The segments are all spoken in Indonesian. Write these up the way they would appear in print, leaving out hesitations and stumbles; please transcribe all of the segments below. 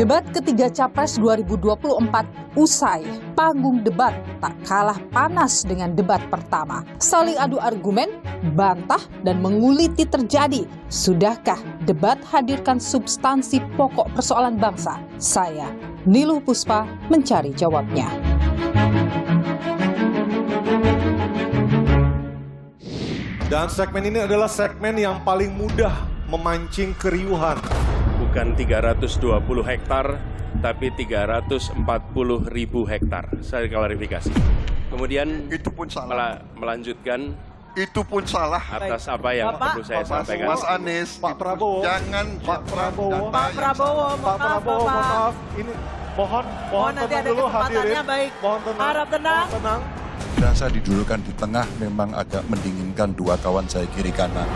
Debat ketiga Capres 2024 usai, panggung debat tak kalah panas dengan debat pertama. Saling adu argumen, bantah, dan menguliti terjadi. Sudahkah debat hadirkan substansi pokok persoalan bangsa? Saya, Niluh Puspa, mencari jawabnya. Dan segmen ini adalah segmen yang paling mudah memancing keriuhan. Bukan 320 hektar, tapi 340.000 hektar. Saya klarifikasi. Kemudian itu pun salah. Melanjutkan Itu pun salah. atas apa yang perlu saya sampaikan. Mas Anies, Pak Prabowo, jangan Pak Prabowo, data yang salah. Pak Prabowo, maaf, ini mohon nanti tenang ada dulu hadirin. kesempatannya, baik. Mohon tenang. Harap tenang. Mohon tenang. Rasa didulukan di tengah memang agak mendinginkan dua kawan saya kiri kanan.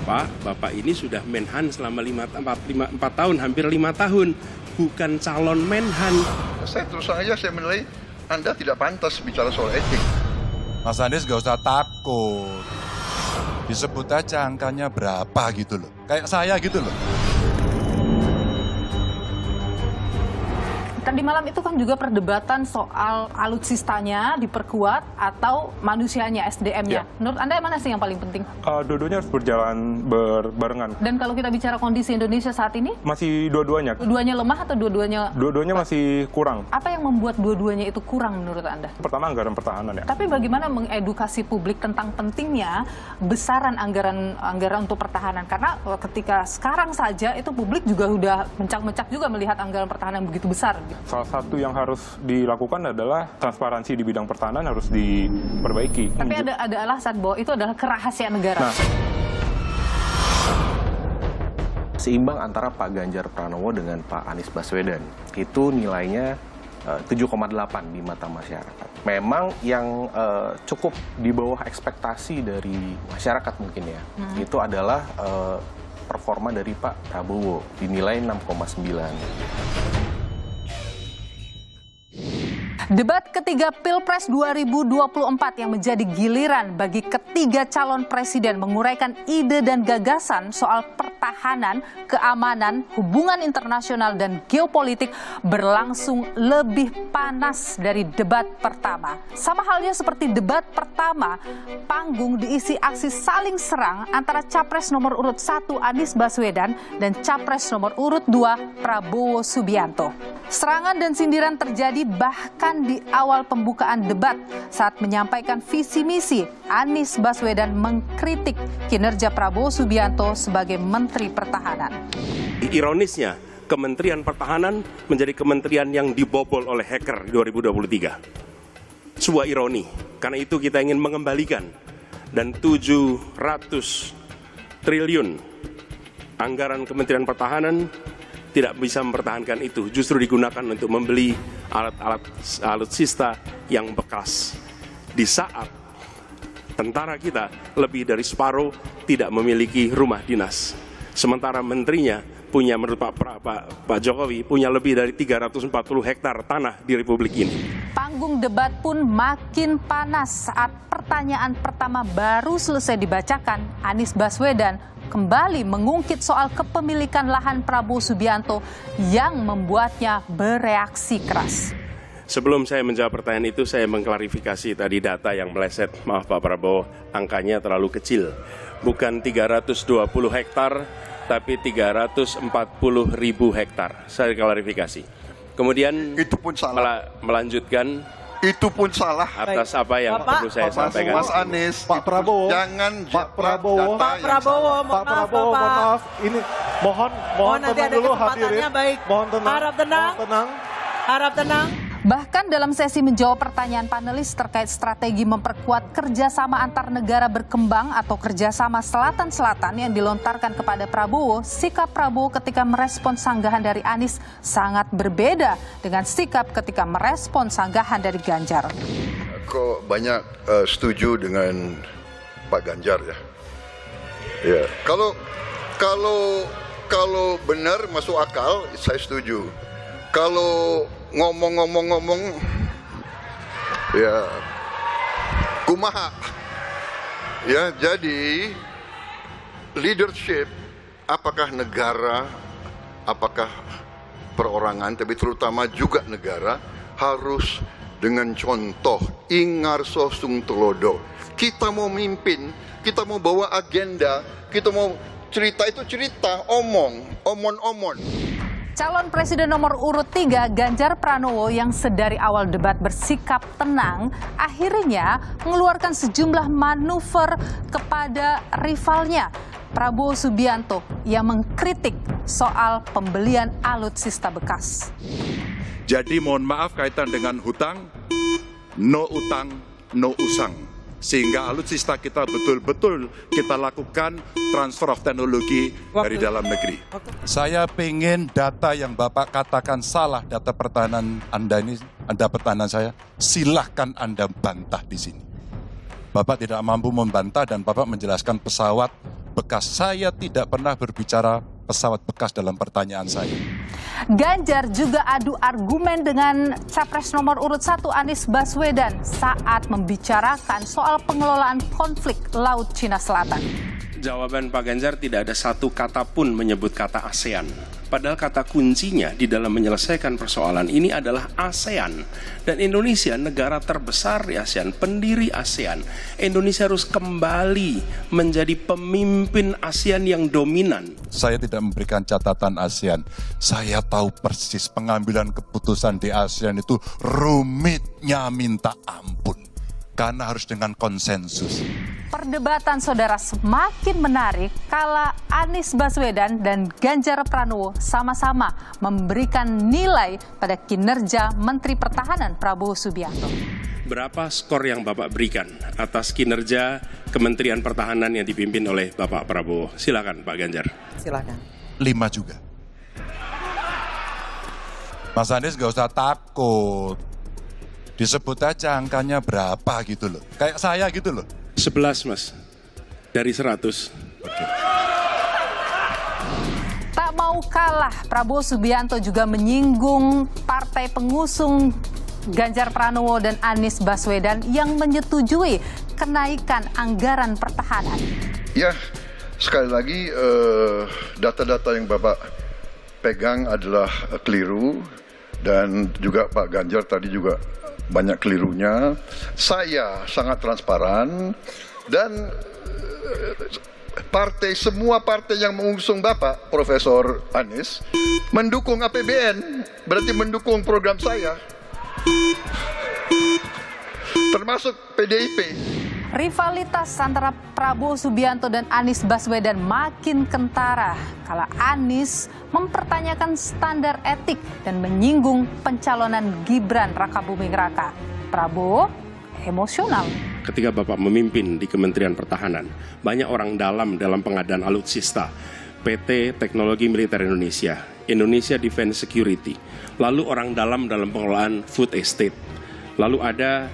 Pak, Bapak ini sudah Menhan selama 4 tahun, hampir 5 tahun. Bukan calon Menhan. Saya terus saja saya menilai Anda tidak pantas bicara soal etik. Mas Anies gak usah takut. Disebut aja angkanya berapa gitu loh. Kayak saya gitu loh. Tadi malam itu kan juga perdebatan soal alutsistanya diperkuat atau manusianya, SDM-nya. Ya. Menurut Anda mana sih yang paling penting? Dua-duanya harus berjalan berbarengan. Dan kalau kita bicara kondisi Indonesia saat ini, Masih dua-duanya. dua-duanya lemah atau dua-duanya... Dua-duanya masih kurang. Apa yang membuat dua-duanya itu kurang menurut Anda? Pertama anggaran pertahanan ya. Tapi bagaimana mengedukasi publik tentang pentingnya besaran anggaran untuk pertahanan? Karena ketika sekarang saja itu publik juga sudah mencak-mencak juga melihat anggaran pertahanan yang begitu besar. Salah satu yang harus dilakukan adalah transparansi di bidang pertahanan harus diperbaiki. Tapi ada alasan bahwa itu adalah kerahasiaan negara. Nah, seimbang antara Pak Ganjar Pranowo dengan Pak Anies Baswedan. Itu nilainya 7,8 di mata masyarakat. Memang yang cukup di bawah ekspektasi dari masyarakat mungkin ya, itu adalah performa dari Pak Prabowo, dinilai 6,9. Debat ketiga Pilpres 2024 yang menjadi giliran bagi ketiga calon presiden menguraikan ide dan gagasan soal pertahanan, keamanan, hubungan internasional, dan geopolitik berlangsung lebih panas dari debat pertama. Sama halnya seperti debat pertama, panggung diisi aksi saling serang antara Capres nomor urut 1 Anies Baswedan dan Capres nomor urut 2 Prabowo Subianto. Serangan dan sindiran terjadi bahkan di awal pembukaan debat saat menyampaikan visi misi. Anies Baswedan mengkritik kinerja Prabowo Subianto sebagai Menteri Pertahanan. Ironisnya, Kementerian Pertahanan menjadi kementerian yang dibobol oleh hacker 2023. Sebuah ironi, karena itu kita ingin mengembalikan dan 700 triliun anggaran Kementerian Pertahanan tidak bisa mempertahankan itu, justru digunakan untuk membeli alat-alat alutsista yang bekas. Di saat tentara kita lebih dari separuh tidak memiliki rumah dinas. Sementara menterinya punya, menurut Pak Jokowi, punya lebih dari 340 hektar tanah di Republik ini. Panggung debat pun makin panas saat pertanyaan pertama baru selesai dibacakan. Anies Baswedan kembali mengungkit soal kepemilikan lahan Prabowo Subianto yang membuatnya bereaksi keras. Sebelum saya menjawab pertanyaan itu, saya mengklarifikasi tadi data yang meleset. Maaf Pak Prabowo, angkanya terlalu kecil. Bukan 320 hektar, tapi 340.000 hektar. Saya klarifikasi. Kemudian Itu pun salah. melanjutkan Itu pun salah. atas apa yang Bapak, perlu saya sampaikan. Mas Anies, Pak Prabowo, jangan Pak Prabowo, data Pak yang Prabowo, salah. Pak Prabowo, mohon maaf, ini mohon nanti tenang ada dulu kesempatannya, hadirin. baik. Mohon tenang. Harap tenang. Mohon tenang. Harap tenang. Bahkan dalam sesi menjawab pertanyaan panelis terkait strategi memperkuat kerjasama antar negara berkembang atau kerjasama selatan-selatan yang dilontarkan kepada Prabowo, sikap Prabowo ketika merespon sanggahan dari Anies sangat berbeda dengan sikap ketika merespon sanggahan dari Ganjar. Kok banyak setuju dengan Pak Ganjar ya? Ya, kalau benar masuk akal, saya setuju. Kalau ngomong-ngomong ya kumaha. Ya, jadi leadership, apakah negara, apakah perorangan, tapi terutama juga negara, harus dengan contoh, ingarso sung telodo. Kita mau mimpin, kita mau bawa agenda, kita mau cerita itu cerita, omon. Calon Presiden nomor urut 3 Ganjar Pranowo yang sedari awal debat bersikap tenang akhirnya mengeluarkan sejumlah manuver kepada rivalnya Prabowo Subianto yang mengkritik soal pembelian alutsista bekas. Jadi mohon maaf kaitan dengan hutang, no utang, no usang. Sehingga alutsista kita betul-betul kita lakukan transfer of teknologi dari dalam negeri. Saya pengen data yang Bapak katakan salah, data pertahanan Anda ini, Anda pertahanan saya, silahkan Anda bantah di sini. Bapak tidak mampu membantah dan Bapak menjelaskan pesawat bekas. Saya tidak pernah berbicara pesawat bekas dalam pertanyaan saya. Ganjar juga adu argumen dengan Capres nomor urut 1 Anies Baswedan saat membicarakan soal pengelolaan konflik Laut Cina Selatan. Jawaban Pak Ganjar tidak ada satu kata pun menyebut kata ASEAN. Padahal kata kuncinya di dalam menyelesaikan persoalan ini adalah ASEAN. Dan Indonesia negara terbesar di ASEAN, pendiri ASEAN. Indonesia harus kembali menjadi pemimpin ASEAN yang dominan. Saya tidak memberikan catatan ASEAN. Saya tahu persis pengambilan keputusan di ASEAN itu rumitnya minta ampun. Karena harus dengan konsensus. Perdebatan saudara semakin menarik kala Anies Baswedan dan Ganjar Pranowo sama-sama memberikan nilai pada kinerja Menteri Pertahanan Prabowo Subianto. Berapa skor yang Bapak berikan atas kinerja Kementerian Pertahanan yang dipimpin oleh Bapak Prabowo? Silakan Pak Ganjar. Silakan. 5 juga. Mas Anies gak usah takut. Disebut aja angkanya berapa gitu loh. Kayak saya gitu loh. 11 Mas, dari 100. Tak mau kalah, Prabowo Subianto juga menyinggung partai pengusung Ganjar Pranowo dan Anies Baswedan yang menyetujui kenaikan anggaran pertahanan. Ya, sekali lagi data-data yang Bapak pegang adalah keliru dan juga Pak Ganjar tadi juga banyak kelirunya. Saya sangat transparan dan semua partai yang mengusung Bapak Profesor Anies mendukung APBN, berarti mendukung program saya, termasuk PDIP. Rivalitas antara Prabowo Subianto dan Anies Baswedan makin kentara kala Anies mempertanyakan standar etik dan menyinggung pencalonan Gibran Rakabuming Raka. Prabowo emosional. Ketika Bapak memimpin di Kementerian Pertahanan, banyak orang dalam pengadaan alutsista, PT Teknologi Militer Indonesia, Indonesia Defense Security, lalu orang dalam pengelolaan food estate, lalu ada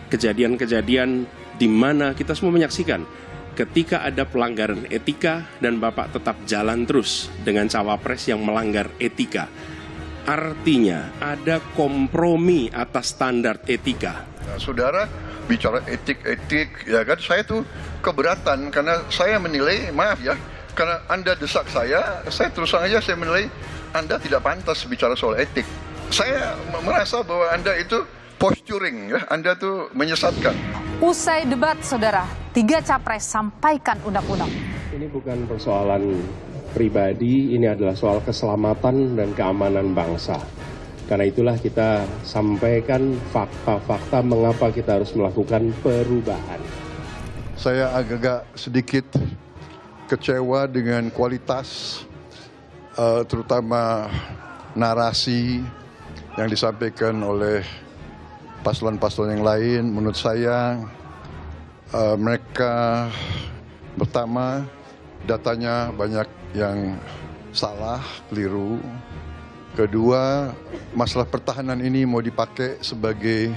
kejadian-kejadian di mana kita semua menyaksikan ketika ada pelanggaran etika dan Bapak tetap jalan terus dengan cawapres yang melanggar etika. Artinya ada kompromi atas standar etika. Nah, saudara bicara etik, ya kan, saya tuh keberatan karena saya menilai, maaf ya, karena Anda desak saya terus terang aja saya menilai Anda tidak pantas bicara soal etik. Saya merasa bahwa Anda itu posturing, ya, Anda tuh menyesatkan. Usai debat, saudara, 3 capres sampaikan undang-undang. Ini bukan persoalan pribadi, ini adalah soal keselamatan dan keamanan bangsa. Karena itulah kita sampaikan fakta-fakta mengapa kita harus melakukan perubahan. Saya agak sedikit kecewa dengan kualitas, terutama narasi yang disampaikan oleh paslon-paslon yang lain. Menurut saya mereka pertama datanya banyak yang salah, keliru. Kedua, masalah pertahanan ini mau dipakai sebagai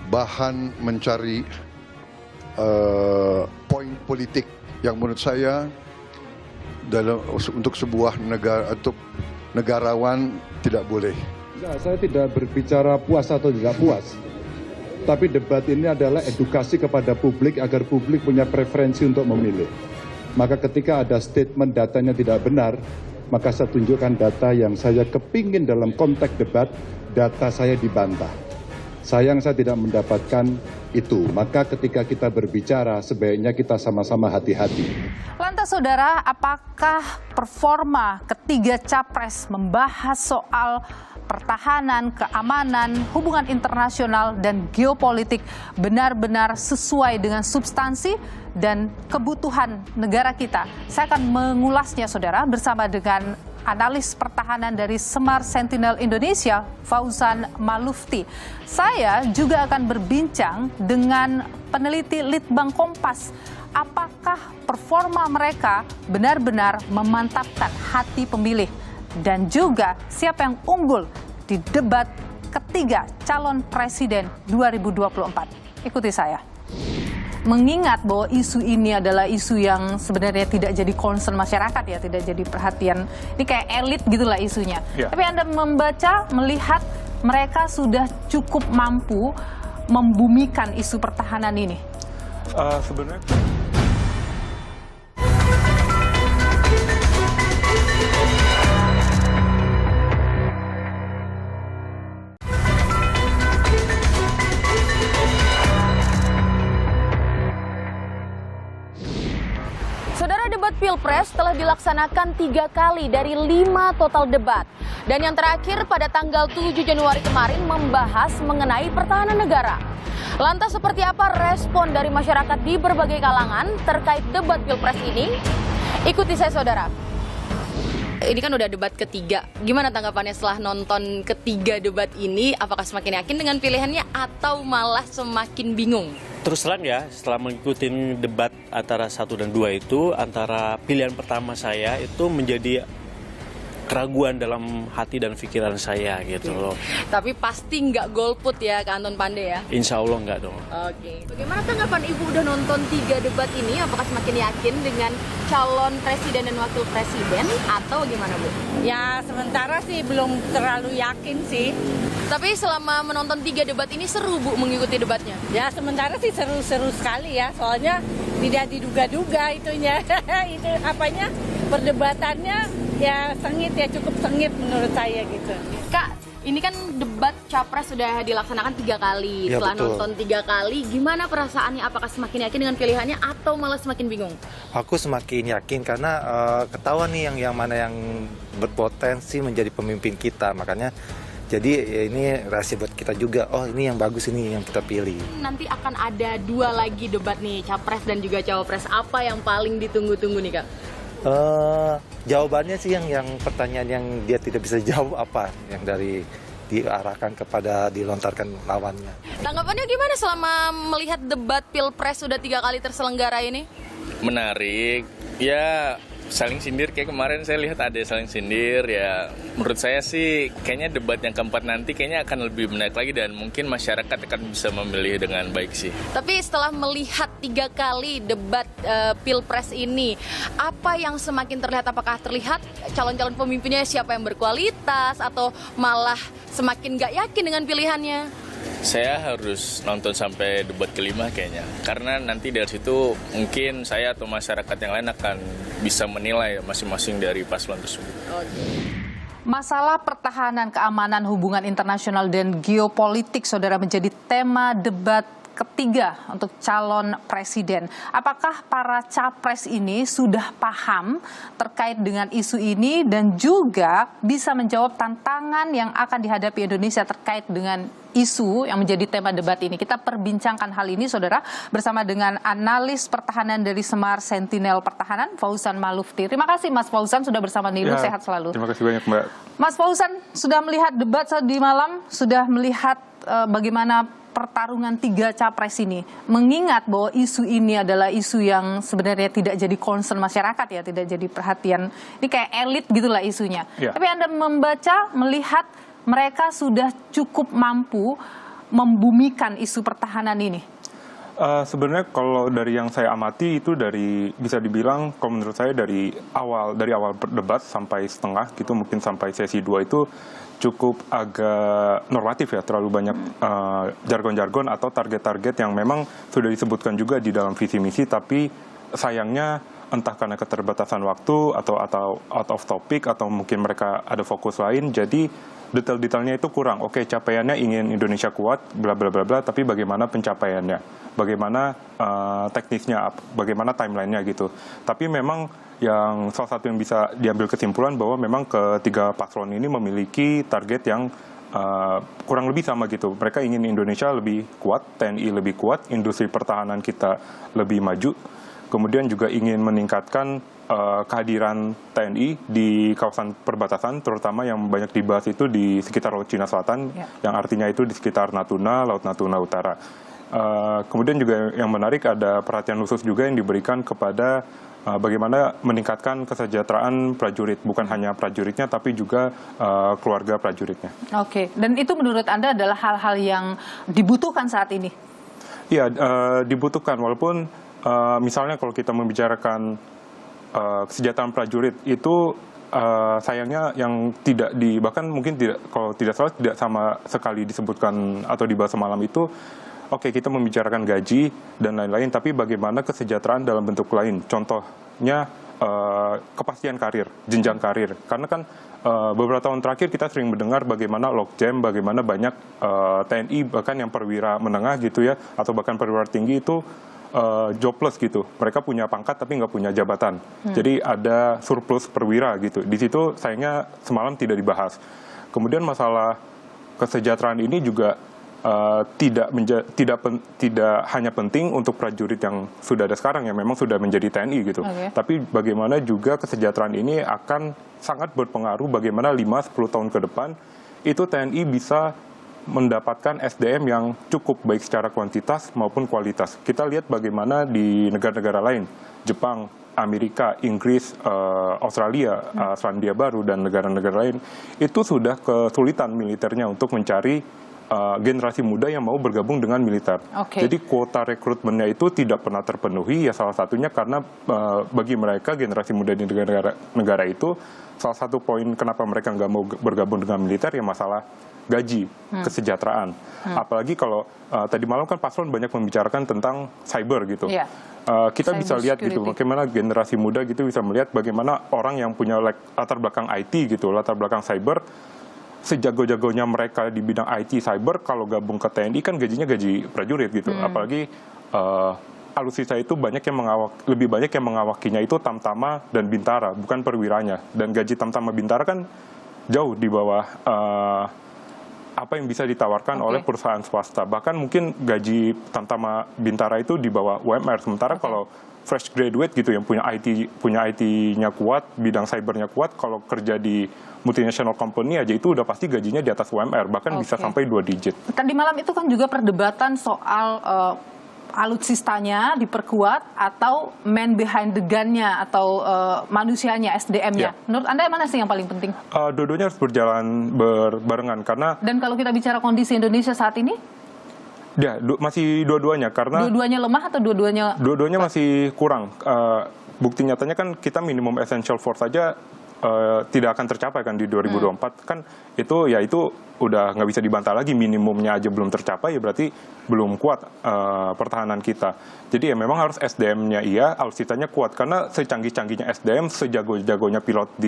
bahan mencari poin politik yang menurut saya untuk sebuah negara, untuk negarawan tidak boleh. Saya tidak berbicara puas atau tidak puas. Tapi debat ini adalah edukasi kepada publik agar publik punya preferensi untuk memilih. Maka ketika ada statement datanya tidak benar, maka saya tunjukkan data yang saya kepingin dalam konteks debat, data saya dibantah. Sayang saya tidak mendapatkan itu. Maka ketika kita berbicara, sebaiknya kita sama-sama hati-hati. Lantas saudara, apakah performa ketiga capres membahas soal pertahanan, keamanan, hubungan internasional, dan geopolitik benar-benar sesuai dengan substansi dan kebutuhan negara kita? Saya akan mengulasnya saudara bersama dengan analis pertahanan dari Semar Sentinel Indonesia, Fauzan Malufti. Saya juga akan berbincang dengan peneliti Litbang Kompas. Apakah performa mereka benar-benar memantapkan hati pemilih? Dan juga siapa yang unggul di debat ketiga calon presiden 2024. Ikuti saya. Mengingat bahwa isu ini adalah isu yang sebenarnya tidak jadi concern masyarakat ya, tidak jadi perhatian. Ini kayak elit gitulah isunya. Ya. Tapi Anda membaca, melihat mereka sudah cukup mampu membumikan isu pertahanan ini. Sebenarnya debat Pilpres telah dilaksanakan 3 kali dari 5 total debat. Dan yang terakhir pada tanggal 7 Januari kemarin membahas mengenai pertahanan negara. Lantas seperti apa respon dari masyarakat di berbagai kalangan terkait debat Pilpres ini? Ikuti saya saudara. Ini kan udah debat ketiga. Gimana tanggapannya setelah nonton ketiga debat ini? Apakah semakin yakin dengan pilihannya atau malah semakin bingung? Terus terang ya, setelah mengikuti debat antara 1 dan 2 itu, antara pilihan pertama saya itu menjadi keraguan dalam hati dan pikiran saya gitu loh. Tapi pasti nggak golput ya ke Anton Pandey ya? Insya Allah nggak dong. Oke. Bagaimana tanggapan Ibu udah nonton 3 debat ini? Apakah semakin yakin dengan calon presiden dan wakil presiden atau gimana Bu? Ya sementara sih belum terlalu yakin sih. Tapi selama menonton 3 debat ini seru Bu mengikuti debatnya? Ya sementara sih seru-seru sekali ya. Soalnya tidak diduga-duga itunya. Itu apanya perdebatannya ya sengit ya, cukup sengit menurut saya gitu. Kak, ini kan debat capres sudah dilaksanakan 3 kali. Ya, setelah betul. nonton 3 kali, gimana perasaannya? Apakah semakin yakin dengan pilihannya atau malah semakin bingung? Aku semakin yakin karena ketahuan nih yang mana yang berpotensi menjadi pemimpin kita. Makanya jadi ya ini rahasia buat kita juga. Oh ini yang bagus, ini yang kita pilih. Nanti akan ada 2 lagi debat nih, capres dan juga cawapres. Apa yang paling ditunggu-tunggu nih Kak? Jawabannya sih yang pertanyaan yang dia tidak bisa jawab apa yang dari diarahkan kepada dilontarkan lawannya. Tanggapannya gimana selama melihat debat Pilpres sudah 3 kali terselenggara ini? Menarik, ya saling sindir kayak kemarin saya lihat ada saling sindir ya. Menurut saya sih kayaknya debat yang keempat nanti kayaknya akan lebih menarik lagi dan mungkin masyarakat akan bisa memilih dengan baik sih. Tapi setelah melihat 3 kali debat Pilpres ini, apa yang semakin terlihat? Apakah terlihat calon-calon pemimpinnya siapa yang berkualitas atau malah semakin gak yakin dengan pilihannya? Saya harus nonton sampai debat kelima kayaknya. Karena nanti dari situ mungkin saya atau masyarakat yang lain akan bisa menilai masing-masing dari paslon tersebut. Masalah pertahanan, keamanan, hubungan internasional, dan geopolitik, saudara, menjadi tema debat ketiga untuk calon presiden. Apakah para capres ini sudah paham terkait dengan isu ini dan juga bisa menjawab tantangan yang akan dihadapi Indonesia terkait dengan isu yang menjadi tema debat ini? Kita perbincangkan hal ini, saudara, bersama dengan analis pertahanan dari Semar Sentinel Pertahanan, Fauzan Malufti. Terima kasih Mas Fauzan sudah bersama Nilu, sehat selalu. Terima kasih banyak Mbak. Mas Fauzan sudah melihat debat di malam, sudah melihat bagaimana pertarungan 3 capres ini, mengingat bahwa isu ini adalah isu yang sebenarnya tidak jadi concern masyarakat ya, tidak jadi perhatian. Ini kayak elit gitulah isunya. Ya. Tapi Anda membaca, melihat mereka sudah cukup mampu membumikan isu pertahanan ini. Sebenarnya kalau dari yang saya amati itu bisa dibilang kalau menurut saya dari awal debat sampai setengah gitu, mungkin sampai sesi 2 itu cukup agak normatif ya, terlalu banyak jargon-jargon atau target-target yang memang sudah disebutkan juga di dalam visi misi tapi sayangnya entah karena keterbatasan waktu atau out of topic atau mungkin mereka ada fokus lain, jadi detail-detailnya itu kurang. Oke, capaiannya ingin Indonesia kuat, bla bla bla bla, tapi bagaimana pencapaiannya, bagaimana teknisnya, bagaimana timelinenya gitu. Tapi memang yang salah satu yang bisa diambil kesimpulan bahwa memang ketiga paslon ini memiliki target yang kurang lebih sama gitu. Mereka ingin Indonesia lebih kuat, TNI lebih kuat, industri pertahanan kita lebih maju. Kemudian juga ingin meningkatkan kehadiran TNI di kawasan perbatasan, terutama yang banyak dibahas itu di sekitar Laut Cina Selatan, yang artinya itu di sekitar Natuna, Laut Natuna Utara. Kemudian juga yang menarik ada perhatian khusus juga yang diberikan kepada bagaimana meningkatkan kesejahteraan prajurit, bukan hanya prajuritnya tapi juga keluarga prajuritnya. Oke, dan itu menurut Anda adalah hal-hal yang dibutuhkan saat ini? Iya, dibutuhkan, walaupun misalnya kalau kita membicarakan kesejahteraan prajurit itu sayangnya yang tidak bahkan mungkin tidak, kalau tidak salah tidak sama sekali disebutkan atau dibahas semalam itu. Oke, kita membicarakan gaji dan lain-lain, tapi bagaimana kesejahteraan dalam bentuk lain. Contohnya kepastian karir, jenjang karir. Karena kan beberapa tahun terakhir kita sering mendengar bagaimana logjam, bagaimana banyak TNI bahkan yang perwira menengah gitu ya, atau bahkan perwira tinggi itu jobless gitu. Mereka punya pangkat tapi nggak punya jabatan. Jadi ada surplus perwira gitu. Di situ sayangnya semalam tidak dibahas. Kemudian masalah kesejahteraan ini juga tidak hanya penting untuk prajurit yang sudah ada sekarang yang memang sudah menjadi TNI gitu. Tapi bagaimana juga kesejahteraan ini akan sangat berpengaruh bagaimana 5-10 tahun ke depan itu TNI bisa mendapatkan SDM yang cukup baik secara kuantitas maupun kualitas. Kita lihat bagaimana di negara-negara lain, Jepang, Amerika, Inggris, Australia, Selandia Baru, dan negara-negara lain, itu sudah kesulitan militernya untuk mencari generasi muda yang mau bergabung dengan militer. Jadi kuota rekrutmennya itu tidak pernah terpenuhi, ya salah satunya karena bagi mereka generasi muda di negara itu, salah satu poin kenapa mereka nggak mau bergabung dengan militer ya masalah gaji, kesejahteraan. Apalagi kalau tadi malam kan paslon banyak membicarakan tentang cyber gitu. Kita bisa lihat gitu, bagaimana generasi muda gitu bisa melihat bagaimana orang yang punya latar belakang IT gitu, latar belakang cyber, sejago-jagonya mereka di bidang IT cyber, kalau gabung ke TNI kan gajinya gaji prajurit gitu. Apalagi alutsista itu lebih banyak yang mengawakinya itu Tamtama dan Bintara, bukan perwiranya. Dan gaji Tamtama Bintara kan jauh di bawah apa yang bisa ditawarkan oleh perusahaan swasta. Bahkan mungkin gaji Tamtama Bintara itu di bawah UMR. Sementara kalau fresh graduate gitu yang punya IT-nya kuat, bidang cybernya kuat, kalau kerja di multinational company aja itu udah pasti gajinya di atas UMR, bahkan bisa sampai 2 digit. Tadi malam itu kan juga perdebatan soal alutsistanya diperkuat atau man behind the gun-nya atau manusianya, SDM-nya. Menurut Anda mana sih yang paling penting? Dua-duanya harus berjalan berbarengan karena. Dan kalau kita bicara kondisi Indonesia saat ini? Ya, masih dua-duanya karena. Dua-duanya lemah atau dua-duanya? Dua-duanya masih kurang. Bukti nyatanya kan kita minimum essential force saja tidak akan tercapai kan di 2024 kan itu udah nggak bisa dibantah lagi, minimumnya aja belum tercapai ya berarti belum kuat pertahanan kita. Jadi ya memang harus SDM-nya iya, alutsistanya kuat karena secanggih-canggihnya SDM, sejago-jagonya pilot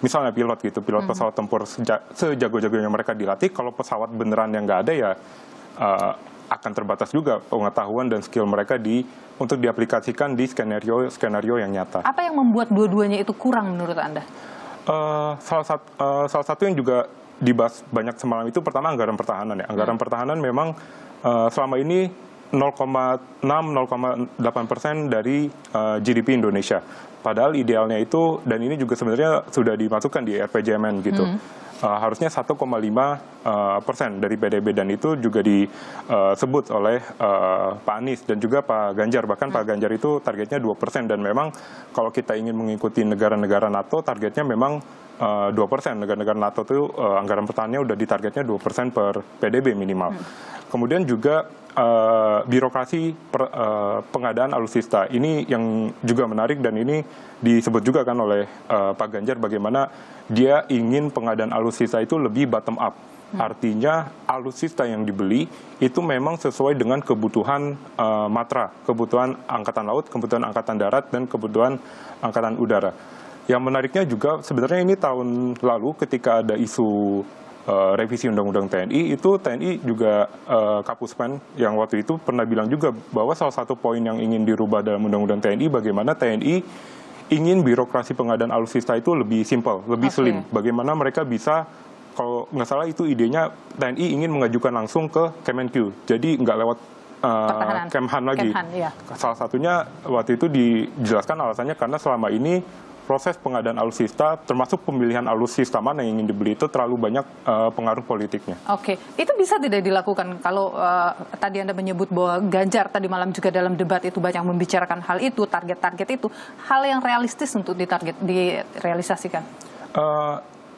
misalnya pilot gitu, pilot pesawat tempur sejago-jagonya mereka dilatih, kalau pesawat beneran yang nggak ada ya akan terbatas juga pengetahuan dan skill mereka untuk diaplikasikan di skenario yang nyata. Apa yang membuat dua-duanya itu kurang menurut Anda? Salah satu yang juga dibahas banyak semalam itu pertama anggaran pertahanan ya. Anggaran pertahanan memang selama ini 0,6-0,8% dari GDP Indonesia. Padahal idealnya itu, dan ini juga sebenarnya sudah dimasukkan di RPJMN gitu. Harusnya 1,5% dari PDB, dan itu juga disebut oleh Pak Anies dan juga Pak Ganjar. Bahkan Pak Ganjar itu targetnya 2%, dan memang kalau kita ingin mengikuti negara-negara NATO targetnya memang 2%. Negara-negara NATO itu anggaran pertahanannya udah ditargetnya 2% per PDB minimal. Kemudian juga birokrasi pengadaan alutsista. Ini yang juga menarik, dan ini disebut juga kan oleh Pak Ganjar bagaimana dia ingin pengadaan alutsista itu lebih bottom up. Artinya alutsista yang dibeli itu memang sesuai dengan kebutuhan matra, kebutuhan Angkatan Laut, kebutuhan Angkatan Darat, dan kebutuhan Angkatan Udara. Yang menariknya juga sebenarnya ini tahun lalu ketika ada isu revisi Undang-Undang TNI, itu TNI juga Kapuspen yang waktu itu pernah bilang juga bahwa salah satu poin yang ingin dirubah dalam Undang-Undang TNI bagaimana TNI ingin birokrasi pengadaan alutsista itu lebih simpel, lebih slim. Bagaimana mereka bisa, kalau nggak salah itu idenya TNI ingin mengajukan langsung ke Kemenq, jadi nggak lewat Kemhan lagi. Salah satunya waktu itu dijelaskan alasannya karena selama ini proses pengadaan alutsista, termasuk pemilihan alutsista mana yang ingin dibeli itu terlalu banyak pengaruh politiknya. Oke, itu bisa tidak dilakukan kalau tadi Anda menyebut bahwa Ganjar tadi malam juga dalam debat itu banyak membicarakan hal itu, target-target itu, hal yang realistis untuk direalisasikan?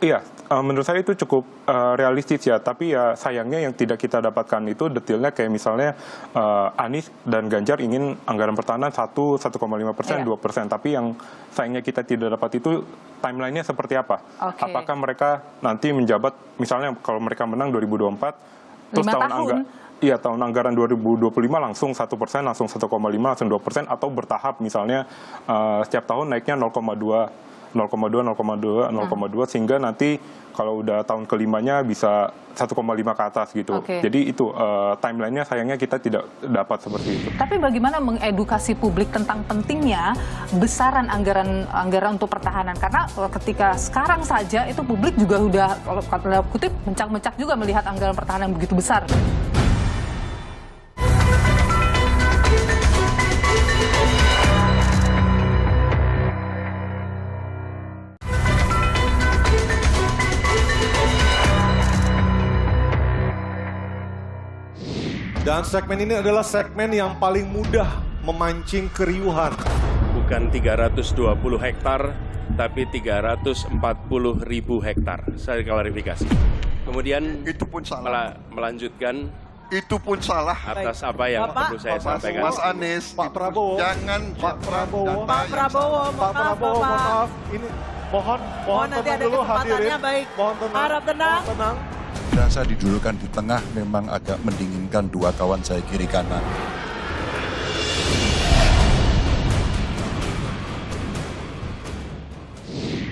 Iya, menurut saya itu cukup realistis ya, tapi ya sayangnya yang tidak kita dapatkan itu detailnya kayak misalnya Anies dan Ganjar ingin anggaran pertahanan 1,5%, 2%, tapi yang sayangnya kita tidak dapat itu timelinenya seperti apa. Apakah mereka nanti menjabat, misalnya kalau mereka menang 2024, terus tahun anggaran 2025 langsung 1%, langsung 1,5%, langsung 2%, atau bertahap misalnya setiap tahun naiknya 0,2 sehingga nanti kalau udah tahun kelimanya bisa 1,5 ke atas gitu. Jadi itu timelinenya sayangnya kita tidak dapat seperti itu. Tapi bagaimana mengedukasi publik tentang pentingnya besaran anggaran untuk pertahanan? Karena ketika sekarang saja itu publik juga udah kalau dalam kutip mencak-mencak juga melihat anggaran pertahanan begitu besar. Dan segmen ini adalah segmen yang paling mudah memancing keriuhan. Bukan 320 hektar, tapi 340.000 hektar. Saya klarifikasi. Kemudian itu pun salah. Melanjutkan. Itu pun salah. Atas apa yang perlu saya sampaikan. Mas Anies, Pak Prabowo. Jangan Pak Prabowo. Maaf. Ini mohon nanti tenang ada dulu kesempatannya, hadirin. baik. Mohon tenang. Harap tenang. Mohon tenang. Dan saya didulukan di tengah memang agak mendinginkan dua kawan saya kiri kanan.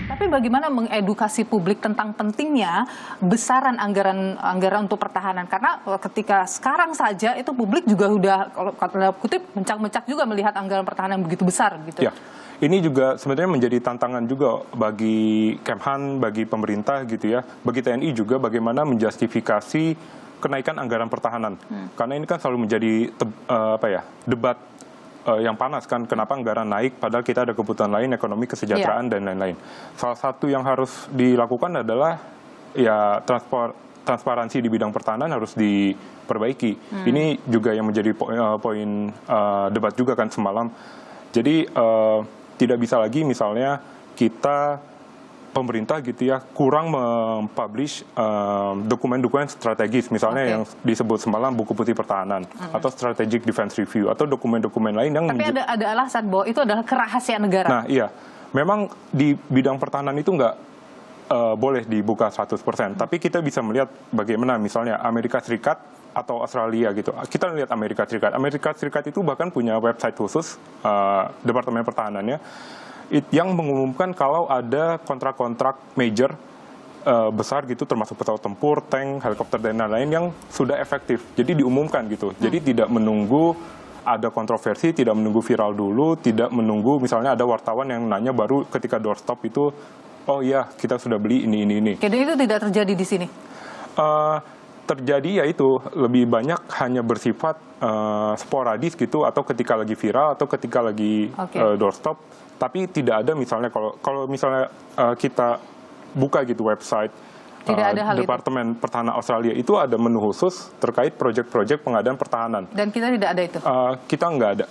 Tapi bagaimana mengedukasi publik tentang pentingnya besaran anggaran untuk pertahanan? Karena ketika sekarang saja itu publik juga udah kalau dalam kutip mencak-mencak juga melihat anggaran pertahanan begitu besar gitu. Ya. Ini juga sebenarnya menjadi tantangan juga bagi Kemhan, bagi pemerintah gitu ya, bagi TNI juga bagaimana menjustifikasi kenaikan anggaran pertahanan. Karena ini kan selalu menjadi debat yang panas kan, kenapa anggaran naik padahal kita ada kebutuhan lain, ekonomi, kesejahteraan dan lain-lain. Salah satu yang harus dilakukan adalah ya transparansi di bidang pertahanan harus diperbaiki. Ini juga yang menjadi poin debat juga kan semalam. Jadi tidak bisa lagi misalnya kita pemerintah gitu ya kurang mempublish dokumen-dokumen strategis misalnya yang disebut semalam buku putih pertahanan atau strategic defense review atau dokumen-dokumen lain yang tapi ada alasan bahwa itu adalah kerahasiaan negara. Nah iya, memang di bidang pertahanan itu nggak boleh dibuka 100%, tapi kita bisa melihat bagaimana misalnya Amerika Serikat atau Australia gitu. Kita lihat Amerika Serikat. Amerika Serikat itu bahkan punya website khusus Departemen Pertahanannya yang mengumumkan kalau ada kontrak-kontrak major besar gitu termasuk pesawat tempur, tank, helikopter dan lain-lain yang sudah efektif. Jadi diumumkan gitu. Jadi tidak menunggu ada kontroversi, tidak menunggu viral dulu, tidak menunggu misalnya ada wartawan yang nanya baru ketika doorstop itu oh iya kita sudah beli ini. Jadi itu tidak terjadi di sini. Terjadi yaitu lebih banyak hanya bersifat sporadis gitu atau ketika lagi viral atau ketika lagi doorstop, tapi tidak ada misalnya kalau misalnya kita buka gitu website Departemen Pertahanan Australia itu ada menu khusus terkait proyek-proyek pengadaan pertahanan. Dan kita tidak ada itu? Kita nggak ada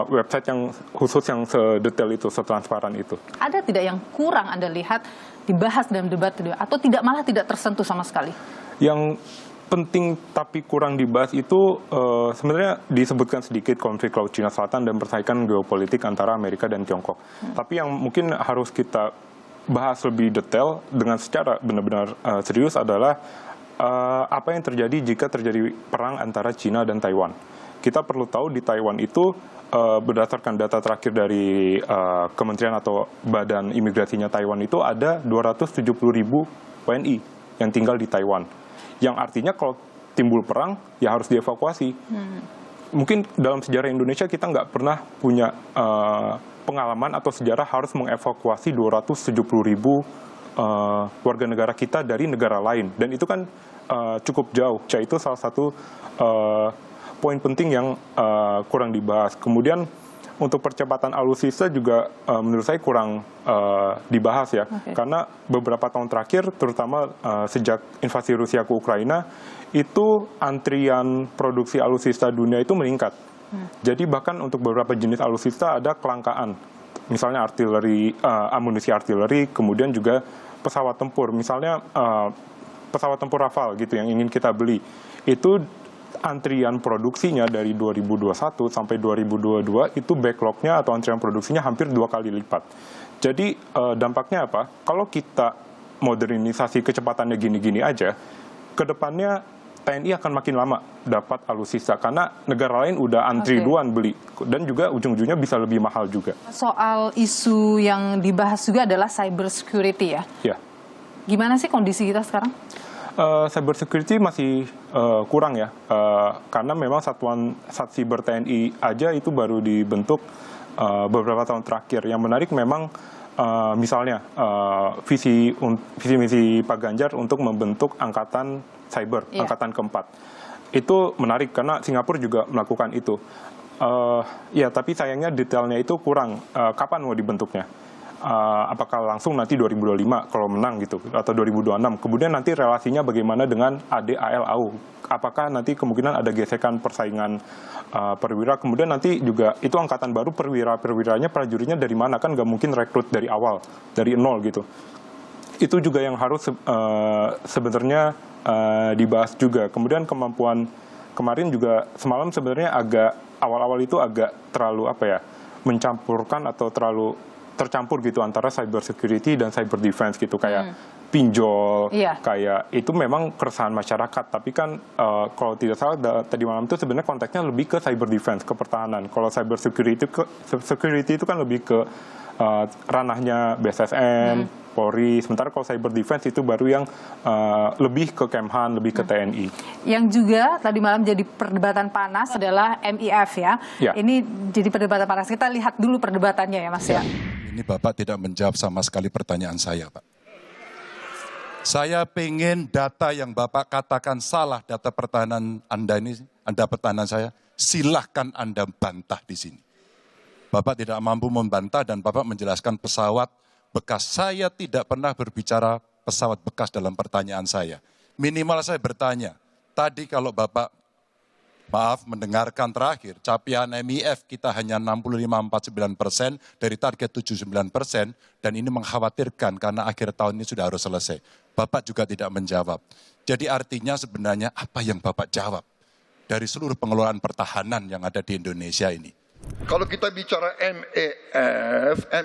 website yang khusus yang sedetail itu, setransparan itu. Ada tidak yang kurang Anda lihat dibahas dalam debat itu atau malah tidak tersentuh sama sekali? Yang penting tapi kurang dibahas itu sebenarnya disebutkan sedikit konflik Laut Cina Selatan dan persaingan geopolitik antara Amerika dan Tiongkok. Tapi yang mungkin harus kita bahas lebih detail dengan secara benar-benar serius adalah apa yang terjadi jika terjadi perang antara China dan Taiwan. Kita perlu tahu di Taiwan itu berdasarkan data terakhir dari Kementerian atau Badan Imigrasinya Taiwan itu ada 270.000 WNI yang tinggal di Taiwan. Yang artinya kalau timbul perang, ya harus dievakuasi. Mungkin dalam sejarah Indonesia kita nggak pernah punya pengalaman atau sejarah harus mengevakuasi 270.000 warga negara kita dari negara lain. Dan itu kan cukup jauh. Itu salah satu poin penting yang kurang dibahas. Kemudian untuk percepatan alutsista juga menurut saya kurang dibahas ya. Karena beberapa tahun terakhir, terutama sejak invasi Rusia ke Ukraina, itu antrian produksi alutsista dunia itu meningkat. Jadi bahkan untuk beberapa jenis alutsista ada kelangkaan. Misalnya artileri, amunisi artileri, kemudian juga pesawat tempur. Misalnya pesawat tempur Rafale gitu yang ingin kita beli. Itu antrian produksinya dari 2021 sampai 2022 itu backlognya atau antrian produksinya hampir 2 kali lipat. Jadi dampaknya apa? Kalau kita modernisasi kecepatannya gini-gini aja, kedepannya TNI akan makin lama dapat alutsista karena negara lain udah antri duluan beli dan juga ujung-ujungnya bisa lebih mahal juga. Soal isu yang dibahas juga adalah cyber security ya. Ya. Gimana sih kondisi kita sekarang? Cyber security masih kurang ya, karena memang satuan Satsiber TNI aja itu baru dibentuk beberapa tahun terakhir. Yang menarik memang misalnya visi misi Pak Ganjar untuk membentuk angkatan cyber, angkatan keempat. Itu menarik karena Singapura juga melakukan itu. Ya, tapi sayangnya detailnya itu kurang. Kapan mau dibentuknya? Apakah langsung nanti 2025 kalau menang gitu atau 2026. Kemudian nanti relasinya bagaimana dengan AD/AL/AU? Apakah nanti kemungkinan ada gesekan persaingan perwira? Kemudian nanti juga itu angkatan baru perwiranya prajuritnya dari mana? Kan nggak mungkin rekrut dari awal, dari nol gitu. Itu juga yang harus sebenarnya dibahas juga. Kemudian kemampuan kemarin juga semalam sebenarnya agak awal-awal itu agak terlalu mencampurkan atau terlalu tercampur gitu antara cyber security dan cyber defense gitu kayak pinjol, kayak itu memang keresahan masyarakat. Tapi kan kalau tidak salah tadi malam itu sebenarnya konteksnya lebih ke cyber defense, ke pertahanan. Kalau cyber security itu kan lebih ke ranahnya BSSN, Polri. Sementara kalau cyber defense itu baru yang lebih ke Kemhan, lebih ke TNI. Yang juga tadi malam jadi perdebatan panas adalah MIF ya. Ini jadi perdebatan panas. Kita lihat dulu perdebatannya ya Mas ya. Ini Bapak tidak menjawab sama sekali pertanyaan saya, Pak. Saya pengen data yang Bapak katakan salah, data pertahanan Anda ini, Anda pertahanan saya, silahkan Anda bantah di sini. Bapak tidak mampu membantah dan Bapak menjelaskan pesawat bekas. Saya tidak pernah berbicara pesawat bekas dalam pertanyaan saya. Minimal saya bertanya, tadi kalau Bapak mendengarkan terakhir, capaian MIF kita hanya 65-49% dari target 79%, dan ini mengkhawatirkan karena akhir tahun ini sudah harus selesai. Bapak juga tidak menjawab. Jadi artinya sebenarnya apa yang Bapak jawab dari seluruh pengelolaan pertahanan yang ada di Indonesia ini? Kalau kita bicara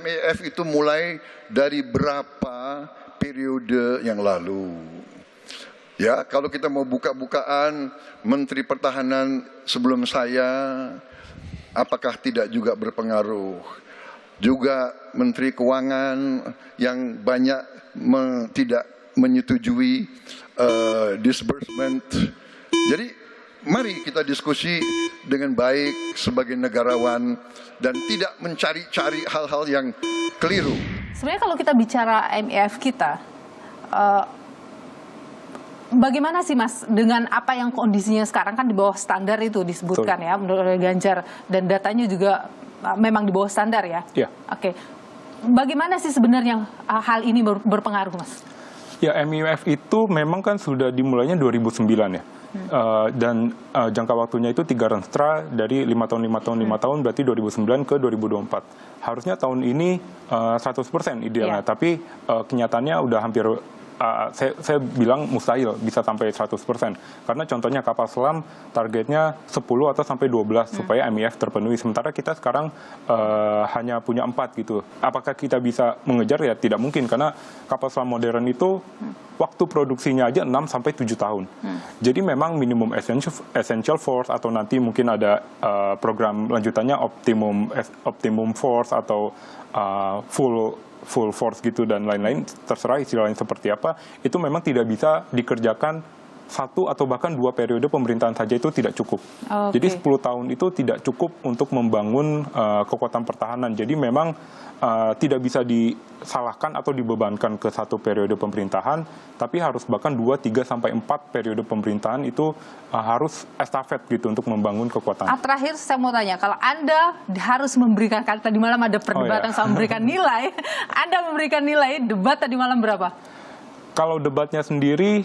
MEF itu mulai dari berapa periode yang lalu. Ya, kalau kita mau buka-bukaan Menteri Pertahanan sebelum saya, apakah tidak juga berpengaruh? Juga Menteri Keuangan yang banyak tidak menyetujui disbursement. Jadi mari kita diskusi dengan baik sebagai negarawan dan tidak mencari-cari hal-hal yang keliru. Sebenarnya kalau kita bicara MIF kita, bagaimana sih Mas dengan apa yang kondisinya sekarang kan di bawah standar itu disebutkan ya menurut Ganjar, dan datanya juga memang di bawah standar ya? Iya. Oke. Bagaimana sih sebenarnya hal ini berpengaruh Mas? Ya, MIF itu memang kan sudah dimulainya 2009 ya. Dan jangka waktunya itu 3 renstra dari 5 tahun berarti 2009 ke 2024. Harusnya tahun ini 100% idealnya, tapi kenyataannya udah hampir saya bilang mustahil bisa sampai 100%. Karena contohnya kapal selam targetnya 10 atau sampai 12 supaya MIF terpenuhi. Sementara kita sekarang hanya punya 4 gitu. Apakah kita bisa mengejar? Ya tidak mungkin, karena kapal selam modern itu waktu produksinya aja 6 sampai 7 tahun. Jadi memang minimum essential force, atau nanti mungkin ada program lanjutannya optimum force atau full force gitu dan lain-lain, terserah istilahnya seperti apa, itu memang tidak bisa dikerjakan 1 atau bahkan 2 periode pemerintahan saja, itu tidak cukup. Jadi 10 tahun itu tidak cukup untuk membangun kekuatan pertahanan. Jadi memang tidak bisa disalahkan atau dibebankan ke 1 periode pemerintahan, tapi harus bahkan 2, 3, sampai 4 periode pemerintahan itu harus estafet gitu untuk membangun kekuatan. Terakhir saya mau tanya, kalau Anda harus memberikan, tadi malam ada perdebatan sama memberikan nilai, Anda memberikan nilai debat tadi malam berapa? Kalau debatnya sendiri,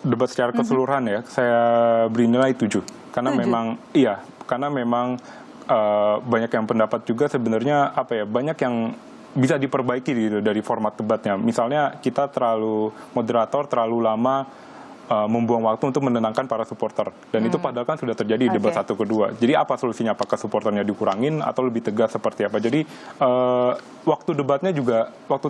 debat secara keseluruhan ya, saya beri nilai 7. Karena 7? Karena memang banyak yang pendapat juga sebenarnya banyak yang bisa diperbaiki gitu dari format debatnya. Misalnya kita moderator terlalu lama membuang waktu untuk menenangkan para supporter, dan itu padahal kan sudah terjadi di debat 1 kedua. Jadi apa solusinya? Apakah supporternya dikurangin atau lebih tegas seperti apa? Jadi waktu debatnya juga, waktu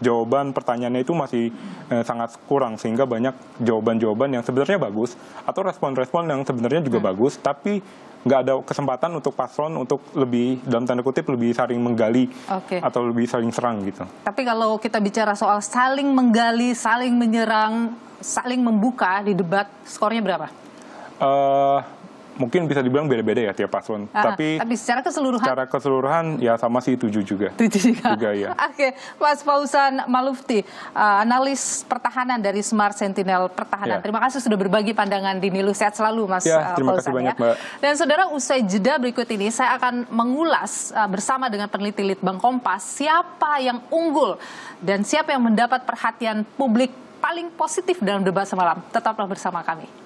jawaban pertanyaannya itu masih sangat kurang, sehingga banyak jawaban-jawaban yang sebenarnya bagus atau respon-respon yang sebenarnya juga bagus, tapi nggak ada kesempatan untuk paslon untuk lebih, dalam tanda kutip, lebih saling menggali atau lebih saling serang gitu. Tapi kalau kita bicara soal saling menggali, saling menyerang, saling membuka di debat, skornya berapa? Mungkin bisa dibilang beda-beda ya tiap paslon. Tapi secara keseluruhan? Secara keseluruhan ya sama sih 7 juga. 7 juga? Juga ya. Oke, Mas Fauzan Malufti, analis pertahanan dari Smart Sentinel Pertahanan. Terima kasih sudah berbagi pandangan di Nilu. Sehat selalu Mas Fauzan. Terima kasih banyak Mbak. Dan saudara, usai jeda berikut ini saya akan mengulas bersama dengan peneliti Litbang Kompas siapa yang unggul dan siapa yang mendapat perhatian publik paling positif dalam debat semalam. Tetaplah bersama kami.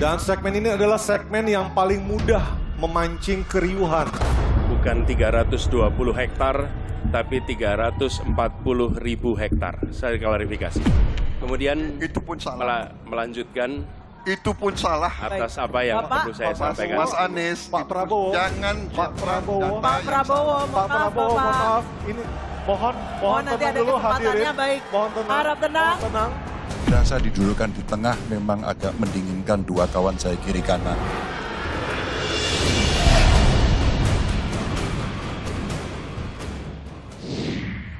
Dan segmen ini adalah segmen yang paling mudah memancing keriuhan. Bukan 320 hektar, tapi 340.000 hektar. Saya klarifikasi. Kemudian itu pun salah. Melanjutkan. Itu pun salah. Atas apa yang perlu saya sampaikan. Mas Anies, Pak Prabowo. Jangan Pak Prabowo. Maaf. Ini mohon nanti tenang ada dulu kesempatannya, hadirin. baik. Mohon tenang. Harap tenang. Mohon tenang. Dan saya didulukan di tengah memang agak mendinginkan 2 kawan saya kiri kanan.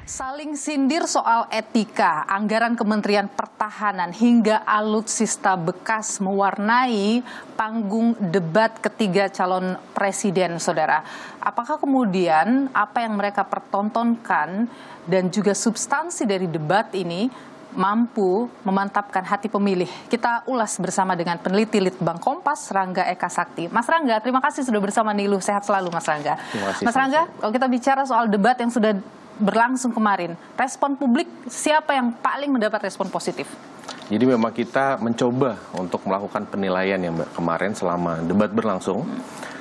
Saling sindir soal etika, anggaran Kementerian Pertahanan hingga alutsista bekas mewarnai panggung debat ketiga calon presiden, saudara. Apakah kemudian apa yang mereka pertontonkan dan juga substansi dari debat ini mampu memantapkan hati pemilih? Kita ulas bersama dengan peneliti Litbang Kompas, Rangga Eka Sakti. Mas Rangga, terima kasih sudah bersama Nilu. Sehat selalu Mas Rangga. Mas Rangga, kalau kita bicara soal debat yang sudah berlangsung kemarin, respon publik siapa yang paling mendapat respon positif? Jadi memang kita mencoba untuk melakukan penilaian ya Mbak. Kemarin selama debat berlangsung,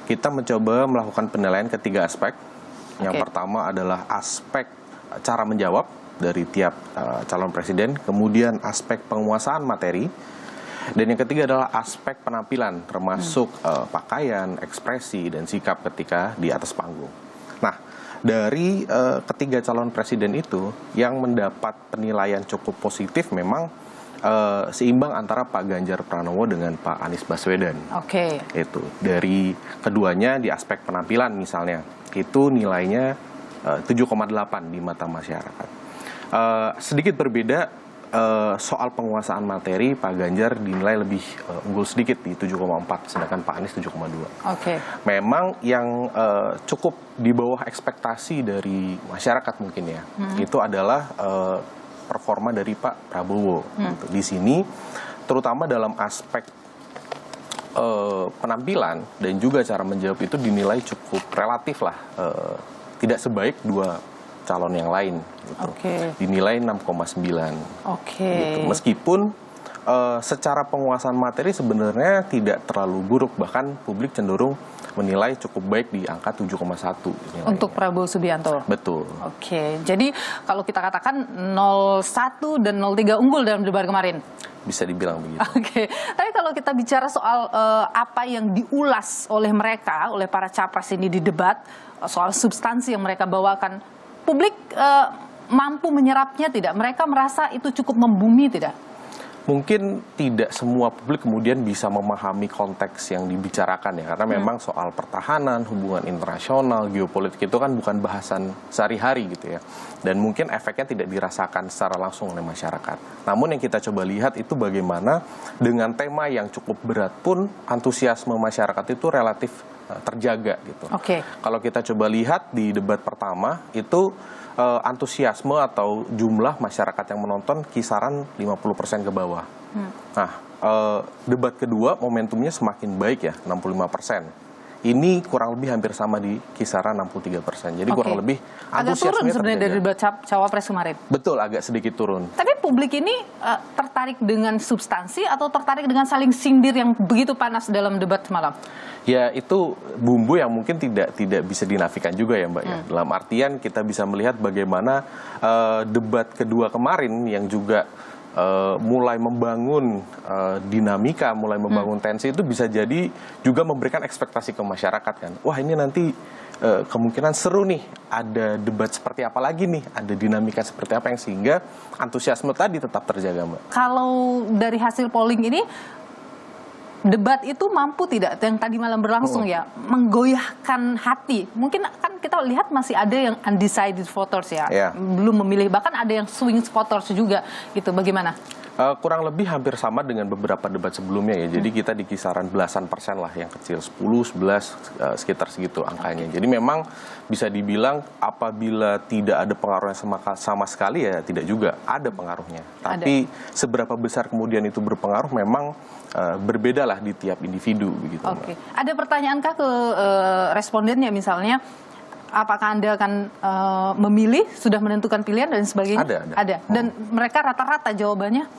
kita mencoba melakukan penilaian ke 3 aspek. Yang pertama adalah aspek cara menjawab dari tiap calon presiden, kemudian aspek penguasaan materi, dan yang ketiga adalah aspek penampilan, termasuk pakaian, ekspresi, dan sikap ketika di atas panggung. Nah, dari ketiga calon presiden itu, yang mendapat penilaian cukup positif memang seimbang antara Pak Ganjar Pranowo dengan Pak Anies Baswedan. Itu dari keduanya di aspek penampilan misalnya, itu nilainya 7,8 di mata masyarakat. Sedikit berbeda soal penguasaan materi, Pak Ganjar dinilai lebih unggul sedikit di 7,4, sedangkan Pak Anies 7,2. Memang yang cukup di bawah ekspektasi dari masyarakat mungkin ya, itu adalah performa dari Pak Prabowo. Di sini, terutama dalam aspek penampilan dan juga cara menjawab itu dinilai cukup relatif lah, tidak sebaik 2 calon yang lain. Gitu. Dinilai 6,9. Gitu. Meskipun secara penguasaan materi sebenarnya tidak terlalu buruk, bahkan publik cenderung menilai cukup baik di angka 7,1. Untuk Prabowo Subianto? Betul. Jadi kalau kita katakan 01 dan 03 unggul dalam debat kemarin? Bisa dibilang begitu. Tapi kalau kita bicara soal apa yang diulas oleh mereka, oleh para capres ini di debat, soal substansi yang mereka bawakan, publik mampu menyerapnya tidak? Mereka merasa itu cukup membumi tidak? Mungkin tidak semua publik kemudian bisa memahami konteks yang dibicarakan ya, karena memang soal pertahanan, hubungan internasional, geopolitik itu kan bukan bahasan sehari-hari gitu ya. Dan mungkin efeknya tidak dirasakan secara langsung oleh masyarakat. Namun yang kita coba lihat itu bagaimana dengan tema yang cukup berat pun antusiasme masyarakat itu relatif terjaga gitu. Kalau kita coba lihat di debat pertama itu antusiasme atau jumlah masyarakat yang menonton kisaran 50% ke bawah. Nah, debat kedua momentumnya semakin baik ya, 65%. Ini kurang lebih hampir sama di kisaran 63%. Jadi kurang lebih agak turun sebenarnya dari debat cawapres kemarin. Betul, agak sedikit turun. Tapi publik ini tertarik dengan substansi atau tertarik dengan saling sindir yang begitu panas dalam debat semalam? Ya itu bumbu yang mungkin tidak bisa dinafikan juga ya Mbak ya. Dalam artian kita bisa melihat bagaimana debat kedua kemarin yang juga mulai membangun dinamika, mulai membangun tensi itu bisa jadi juga memberikan ekspektasi ke masyarakat kan. Wah ini nanti kemungkinan seru nih, ada debat seperti apa lagi nih, ada dinamika seperti apa yang sehingga antusiasme tadi tetap terjaga Mbak. Kalau dari hasil polling ini, debat itu mampu tidak yang tadi malam berlangsung ya menggoyahkan hati? Mungkin kan kita lihat masih ada yang undecided voters ya, belum memilih, bahkan ada yang swing voters juga gitu. Bagaimana? Kurang lebih hampir sama dengan beberapa debat sebelumnya ya. Jadi kita di kisaran belasan persen lah, yang kecil 10, 11 sekitar segitu angkanya. Jadi memang bisa dibilang apabila tidak ada pengaruhnya sama sekali ya tidak juga ada pengaruhnya. Tapi seberapa besar kemudian itu berpengaruh memang berbeda lah di tiap individu begitu. Ada pertanyaankah ke respondennya misalnya? Apakah Anda akan memilih, sudah menentukan pilihan dan sebagainya? Ada. Dan mereka rata-rata jawabannya?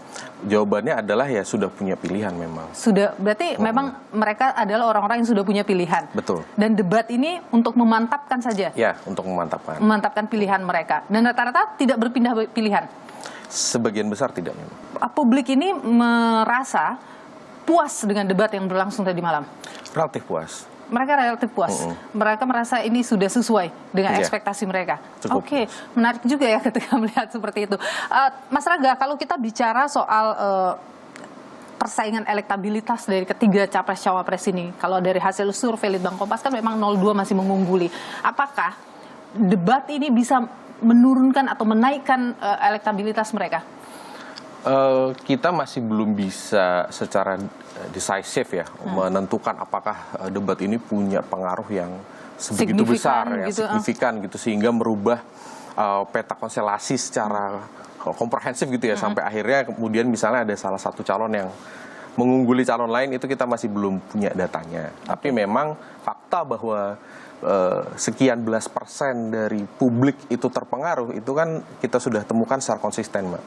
Jawabannya adalah ya sudah punya pilihan memang. Sudah, berarti memang mereka adalah orang-orang yang sudah punya pilihan? Betul. Dan debat ini untuk memantapkan saja? Ya, untuk memantapkan. Memantapkan pilihan mereka. Dan rata-rata tidak berpindah pilihan? Sebagian besar tidak memang. Publik ini merasa puas dengan debat yang berlangsung tadi malam? Relatif puas. Mereka relatif puas. Mereka merasa ini sudah sesuai dengan ekspektasi mereka. Menarik juga ya ketika melihat seperti itu. Mas Rangga, kalau kita bicara soal persaingan elektabilitas dari ketiga capres-cawapres ini, kalau dari hasil survei Litbang Kompas kan memang 02 masih mengungguli. Apakah debat ini bisa menurunkan atau menaikkan elektabilitas mereka? Kita masih belum bisa secara decisive ya menentukan apakah debat ini punya pengaruh yang sebegitu besar ya, signifikan gitu sehingga merubah peta konstelasi secara komprehensif gitu ya, sampai akhirnya kemudian misalnya ada salah satu calon yang mengungguli calon lain, itu kita masih belum punya datanya. Tapi memang fakta bahwa sekian belas persen dari publik itu terpengaruh, itu kan kita sudah temukan secara konsisten, Mbak.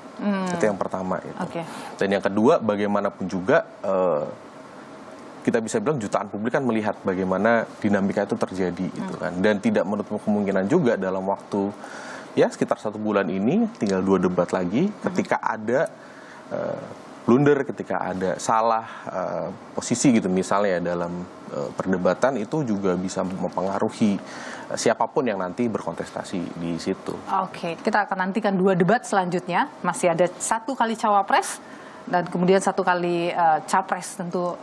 Itu yang pertama. Gitu. Dan yang kedua, bagaimanapun juga kita bisa bilang jutaan publik kan melihat bagaimana dinamika itu terjadi, gitu kan. Dan tidak menutup kemungkinan juga dalam waktu ya sekitar 1 bulan ini, tinggal 2 debat lagi, ketika ada blunder, ketika ada salah posisi gitu misalnya dalam perdebatan, itu juga bisa mempengaruhi siapapun yang nanti berkontestasi di situ. Kita akan nantikan 2 debat selanjutnya. Masih ada 1 kali cawapres dan kemudian 1 kali capres, tentu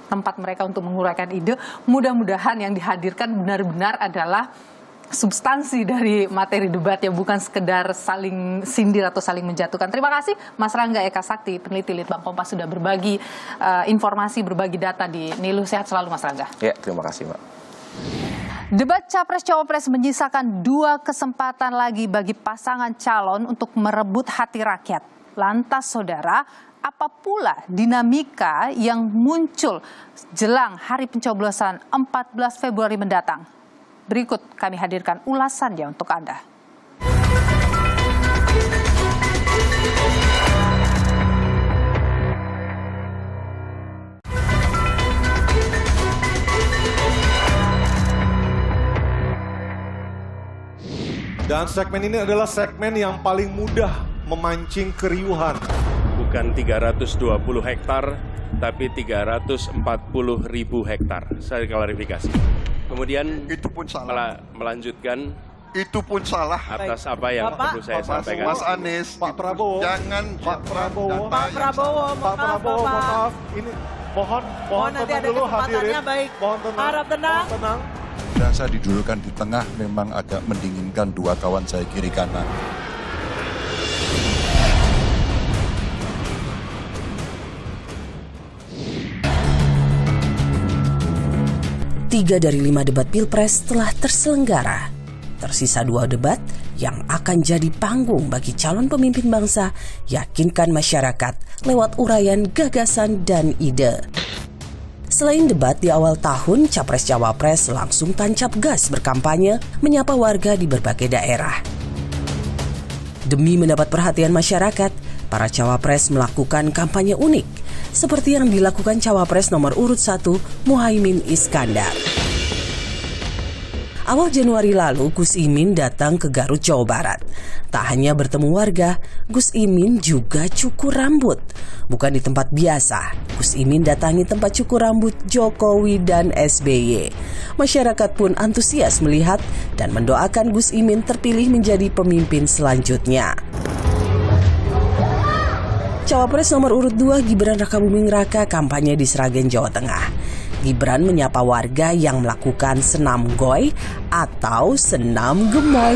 tempat mereka untuk menguraikan ide. Mudah-mudahan yang dihadirkan benar-benar adalah substansi dari materi debat ya, bukan sekedar saling sindir atau saling menjatuhkan. Terima kasih Mas Rangga Eka Sakti, peneliti Litbang Kompas, sudah berbagi informasi, berbagi data di Nilu. Sehat selalu Mas Rangga. Ya, terima kasih Mbak. Debat Capres-Cawapres menyisakan 2 kesempatan lagi bagi pasangan calon untuk merebut hati rakyat. Lantas saudara, apa pula dinamika yang muncul jelang hari pencoblosan 14 Februari mendatang? Berikut kami hadirkan ulasannya untuk Anda. Dan segmen ini adalah segmen yang paling mudah memancing keriuhan. Bukan 320 hektar, tapi 340.000 hektar. Saya klarifikasi. Kemudian Itu pun salah. melanjutkan Itu pun salah. atas apa yang perlu saya sampaikan. Mas Anies, Pak Prabowo, jangan Pak Prabowo, Pak Prabowo, Pak Prabowo, maaf. Ini mohon nanti tenang ada dulu kesempatannya, hadirin. baik. Mohon tenang. Harap tenang. Mohon tenang. Dan saya didudukkan di tengah memang agak mendinginkan dua kawan saya kiri kanan. Tiga dari 5 debat Pilpres telah terselenggara. Tersisa 2 debat yang akan jadi panggung bagi calon pemimpin bangsa yakinkan masyarakat lewat uraian gagasan dan ide. Selain debat di awal tahun, Capres-Cawapres langsung tancap gas berkampanye menyapa warga di berbagai daerah. Demi mendapat perhatian masyarakat, para Cawapres melakukan kampanye unik, seperti yang dilakukan Cawapres nomor urut 1 Muhaimin Iskandar. Awal Januari lalu, Gus Imin datang ke Garut, Jawa Barat. Tak hanya bertemu warga, Gus Imin juga cukur rambut. Bukan di tempat biasa, Gus Imin datangi tempat cukur rambut Jokowi dan SBY. Masyarakat pun antusias melihat dan mendoakan Gus Imin terpilih menjadi pemimpin selanjutnya. Cawapres nomor urut 2 Gibran Rakabuming Raka kampanye di Sragen, Jawa Tengah. Gibran menyapa warga yang melakukan senam goy atau senam gemoy.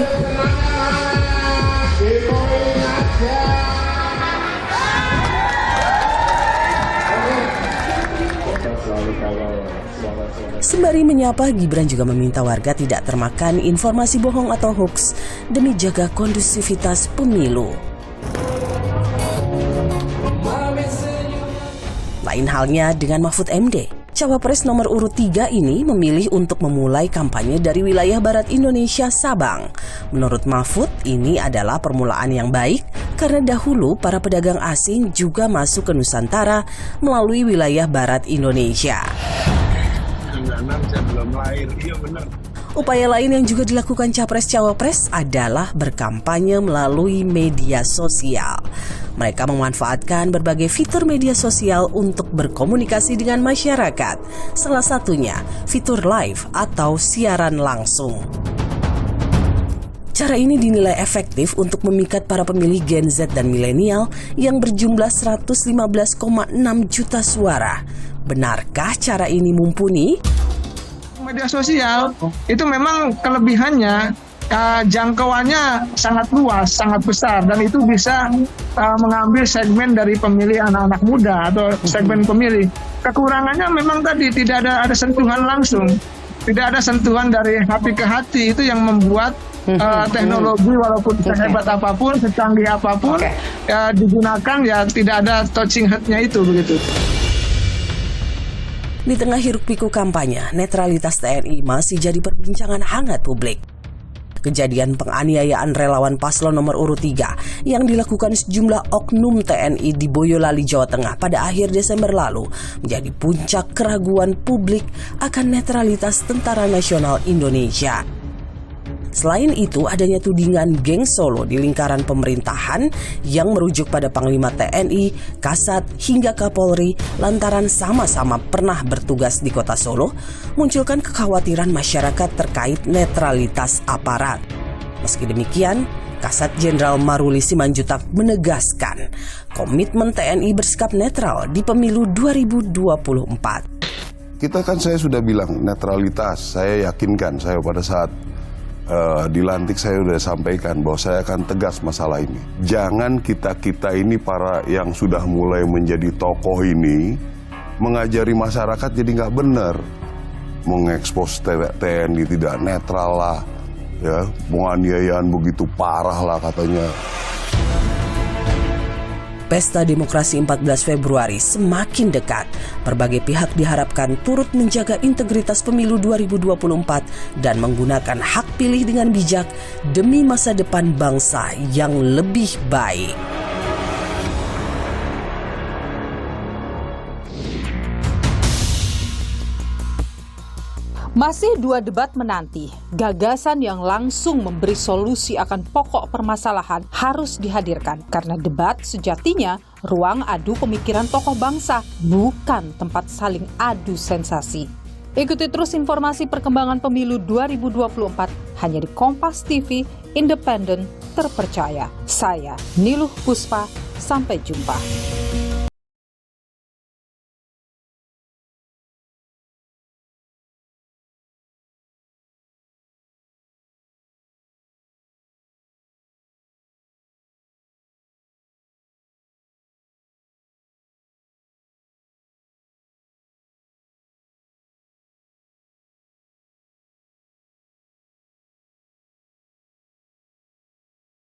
Sembari menyapa, Gibran juga meminta warga tidak termakan informasi bohong atau hoax demi jaga kondusivitas pemilu. Lain halnya dengan Mahfud MD. Cawapres nomor urut 3 ini memilih untuk memulai kampanye dari wilayah barat Indonesia, Sabang. Menurut Mahfud, ini adalah permulaan yang baik karena dahulu para pedagang asing juga masuk ke Nusantara melalui wilayah barat Indonesia. Upaya lain yang juga dilakukan Capres-Cawapres adalah berkampanye melalui media sosial. Mereka memanfaatkan berbagai fitur media sosial untuk berkomunikasi dengan masyarakat. Salah satunya fitur live atau siaran langsung. Cara ini dinilai efektif untuk memikat para pemilih Gen Z dan milenial yang berjumlah 115,6 juta suara. Benarkah cara ini mumpuni? Media sosial itu memang kelebihannya jangkauannya sangat luas, sangat besar, dan itu bisa mengambil segmen dari pemilih anak-anak muda atau segmen pemilih. Kekurangannya memang tadi tidak ada sentuhan langsung, tidak ada sentuhan dari hati ke hati. Itu yang membuat teknologi walaupun sehebat apapun, secanggih apapun digunakan, ya tidak ada touching head-nya itu begitu. Di tengah hiruk-pikuk kampanye, netralitas TNI masih jadi perbincangan hangat publik. Kejadian penganiayaan relawan paslon nomor urut 3 yang dilakukan sejumlah oknum TNI di Boyolali, Jawa Tengah pada akhir Desember lalu menjadi puncak keraguan publik akan netralitas Tentara Nasional Indonesia. Selain itu, adanya tudingan geng Solo di lingkaran pemerintahan yang merujuk pada Panglima TNI, Kasat, hingga Kapolri lantaran sama-sama pernah bertugas di kota Solo, munculkan kekhawatiran masyarakat terkait netralitas aparat. Meski demikian, Kasat Jenderal Maruli Simanjuntak menegaskan komitmen TNI bersikap netral di pemilu 2024. Kita kan saya sudah bilang netralitas, saya yakinkan, saya pada saat dilantik saya sudah sampaikan bahwa saya akan tegas masalah ini. Jangan kita-kita ini para yang sudah mulai menjadi tokoh ini mengajari masyarakat jadi nggak benar. Mengekspos TNI tidak netral lah, ya, penganiayaan begitu parah lah katanya. Pesta Demokrasi 14 Februari semakin dekat. Berbagai pihak diharapkan turut menjaga integritas pemilu 2024 dan menggunakan hak pilih dengan bijak demi masa depan bangsa yang lebih baik. Masih 2 debat menanti, gagasan yang langsung memberi solusi akan pokok permasalahan harus dihadirkan karena debat sejatinya ruang adu pemikiran tokoh bangsa, bukan tempat saling adu sensasi. Ikuti terus informasi perkembangan pemilu 2024 hanya di Kompas TV, independen, terpercaya. Saya Niluh Puspa, sampai jumpa.